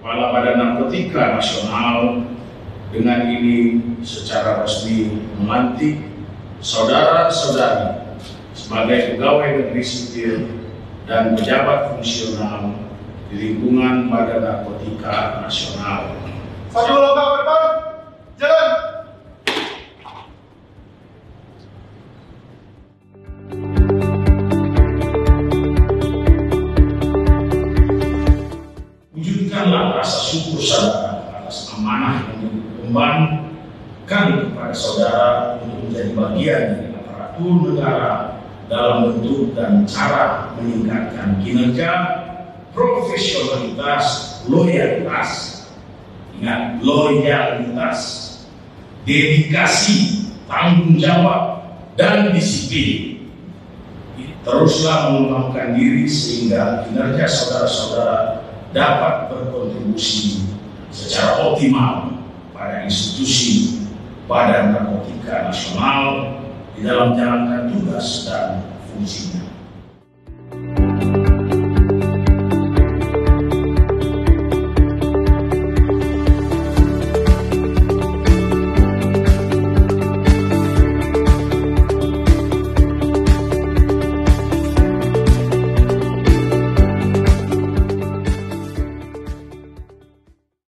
Kepala Badan Narkotika Nasional dengan ini secara resmi melantik saudara-saudari sebagai pegawai negeri sipil dan pejabat fungsional di lingkungan Badan Narkotika Nasional. Maju langkah ke depan, jalan. Wujudkanlah rasa syukur saudara atas amanah yang dikembangkan kepada saudara untuk menjadi bagian dari aparatur negara dalam bentuk dan cara meningkatkan kinerja, profesionalitas, loyalitas. Ingat, loyalitas, dedikasi, tanggung jawab, dan disiplin. Teruslah mengembangkan diri sehingga kinerja saudara-saudara dapat berkontribusi secara optimal pada institusi Badan Narkotika Nasional di dalam menjalankan tugas dan fungsinya.